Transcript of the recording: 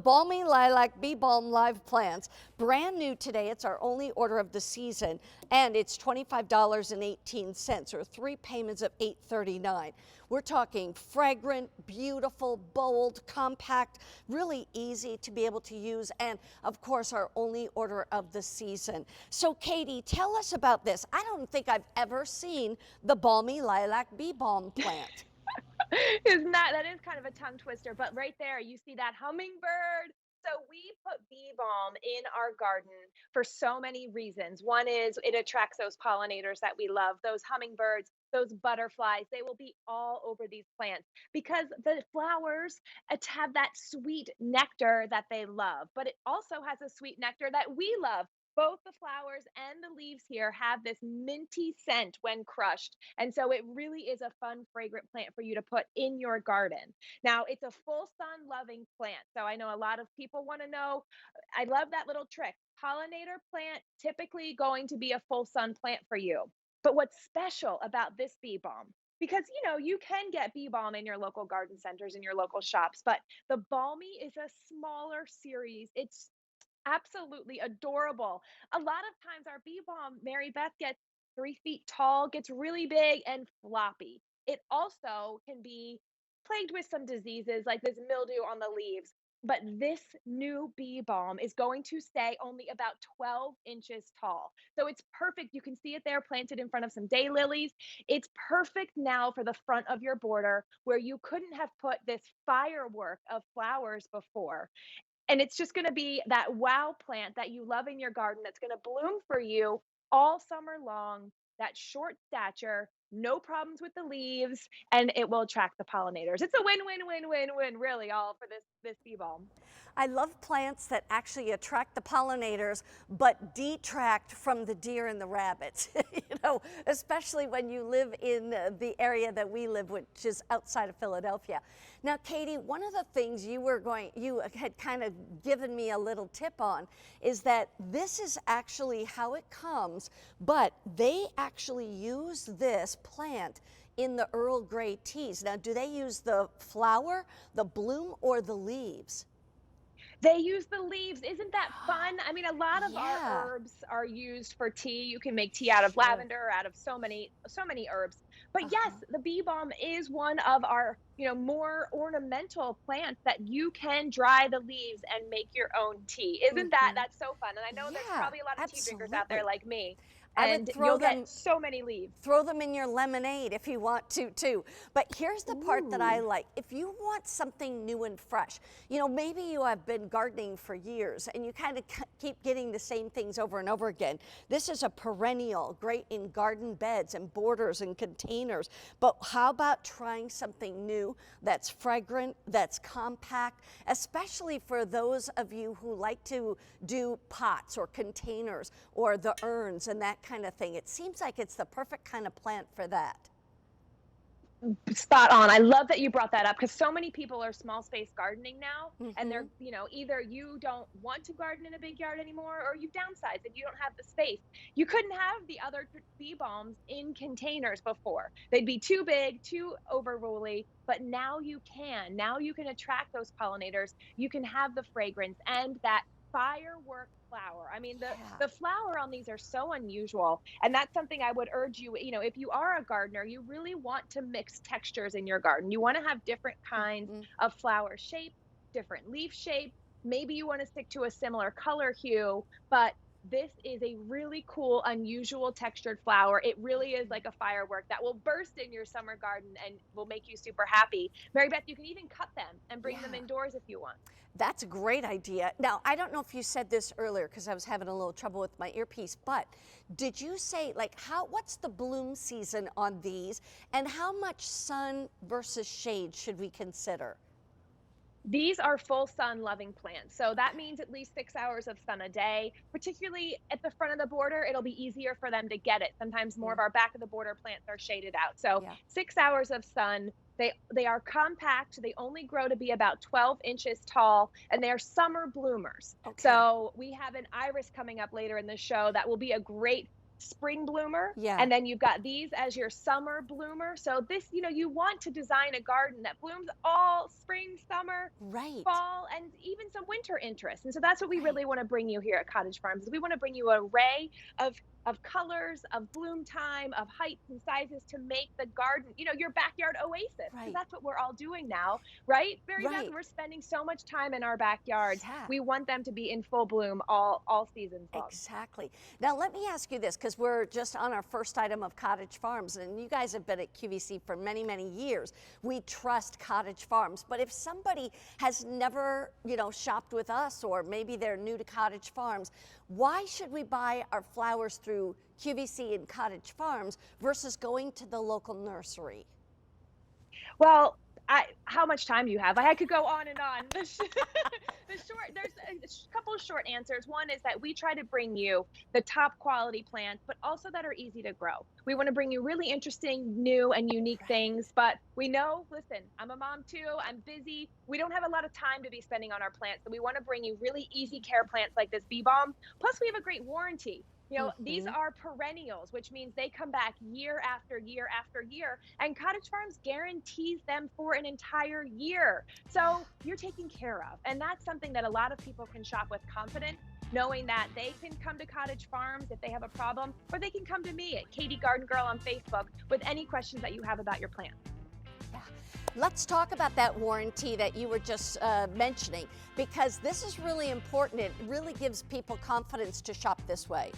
Balmy Lilac Bee Balm Live Plants, brand new today. It's our only order of the season, and it's $25.18, or 3 payments of $8.39. We're talking fragrant, beautiful, bold, compact, really easy to be able to use, and of course our only order of the season. So Katie, tell us about this. I don't think I've ever seen the Balmy Lilac Bee Balm plant. Isn't that is kind of a tongue twister, but right there you see that hummingbird. So we put bee balm in our garden for so many reasons. One is it attracts those pollinators that we love, those hummingbirds, those butterflies. They will be all over these plants because the flowers have that sweet nectar that they love, but it also has a sweet nectar that we love. Both the flowers and the leaves here have this minty scent when crushed. And so it really is a fun, fragrant plant for you to put in your garden. Now, it's a full sun loving plant. So I know a lot of people want to know. I love that little trick. Pollinator plant, typically going to be a full sun plant for you. But what's special about this bee balm? Because you can get bee balm in your local garden centers, in your local shops, but the Balmy is a smaller series. It's absolutely adorable. A lot of times our bee balm, Mary Beth, gets 3 feet tall, gets really big and floppy. It also can be plagued with some diseases like this mildew on the leaves. But this new bee balm is going to stay only about 12 inches tall. So it's perfect. You can see it there planted in front of some daylilies. It's perfect now for the front of your border where you couldn't have put this firework of flowers before. And it's just going to be that wow plant that you love in your garden that's going to bloom for you all summer long, that short stature, no problems with the leaves, and it will attract the pollinators. It's a win, win, win, win, win, really, all for this bee balm. I love plants that actually attract the pollinators, but detract from the deer and the rabbits, especially when you live in the area that we live, which is outside of Philadelphia. Now, Katie, one of the things you had kind of given me a little tip on is that this is actually how it comes, but they actually use this plant in the Earl Grey teas. Now, do they use the flower, the bloom, or the leaves? They use the leaves. Isn't that fun? I mean, a lot of our Yeah, herbs are used for tea. You can make tea out of sure. lavender, out of so many herbs. But yes, Uh-huh. the bee balm is one of our, more ornamental plants that you can dry the leaves and make your own tea. Isn't Hmm. that's so fun? And I know there's Yeah, probably a lot of tea drinkers out there absolutely. like me, I would and you'll get so many leaves. throw them in your lemonade if you want to too. But here's the part that I Ooh. like. If you want something new and fresh, maybe you have been gardening for years and you kind of keep getting the same things over and over again. This is a perennial, great in garden beds and borders and containers. But how about trying something new that's fragrant, that's compact, especially for those of you who like to do pots or containers or the urns and that kind of thing. It seems like it's the perfect kind of plant for that. Spot on. I love that you brought that up because so many people are small space gardening now, and Hmm. they're, either you don't want to garden in a big yard anymore or you've downsized and you don't have the space. You couldn't have the other bee balms in containers before. They'd be too big, too overruly, but now you can. Now you can attract those pollinators. You can have the fragrance and that firework flower. I mean, Yeah. the flower on these are so unusual. And that's something I would urge you, if you are a gardener, you really want to mix textures in your garden. You want to have different kinds Hmm. of flower shape, different leaf shape. Maybe you want to stick to a similar color hue, but this is a really cool, unusual textured flower. It really is like a firework that will burst in your summer garden and will make you super happy. Mary Beth, you can even cut them and bring them Yeah. indoors if you want. That's a great idea. Now, I don't know if you said this earlier because I was having a little trouble with my earpiece, but did you say what's the bloom season on these and how much sun versus shade should we consider? These are full sun loving plants. So that means at least 6 hours of sun a day, particularly at the front of the border. It'll be easier for them to get it. Sometimes more Mm, of our back of the border plants are shaded out. So yeah. 6 hours of sun. They are compact. They only grow to be about 12 inches tall, and they are summer bloomers. Okay. So we have an iris coming up later in the show that will be a great spring bloomer, Yeah. and then you've got these as your summer bloomer. So this, you want to design a garden that blooms all spring, summer, Right. fall, and even some winter interest. And so that's what we Right. really want to bring you here at Cottage Farms. Is we want to bring you an array of colors, of bloom time, of heights and sizes to make the garden, your backyard oasis. Because Right. that's what we're all doing now, right? Mary Beth, Right. we're spending so much time in our backyards. Yeah. We want them to be in full bloom all seasons long. Exactly. Now, let me ask you this, because we're just on our first item of Cottage Farms, and you guys have been at QVC for many, many years. We trust Cottage Farms, but if somebody has never, shopped with us, or maybe they're new to Cottage Farms, why should we buy our flowers through QVC and Cottage Farms versus going to the local nursery? Well, how much time do you have? I could go on and on. There's a couple of short answers. One is that we try to bring you the top quality plants, but also that are easy to grow. We want to bring you really interesting, new, and unique things. But we know, listen, I'm a mom too. I'm busy. We don't have a lot of time to be spending on our plants. So we want to bring you really easy care plants like this bee balm. Plus, we have a great warranty. These are perennials, which means they come back year after year after year, and Cottage Farms guarantees them for an entire year. So you're taken care of. And that's something that a lot of people can shop with confidence, knowing that they can come to Cottage Farms if they have a problem, or they can come to me at Katie Garden Girl on Facebook with any questions that you have about your plant. Yeah. Let's talk about that warranty that you were just mentioning, because this is really important. It really gives people confidence to shop this way.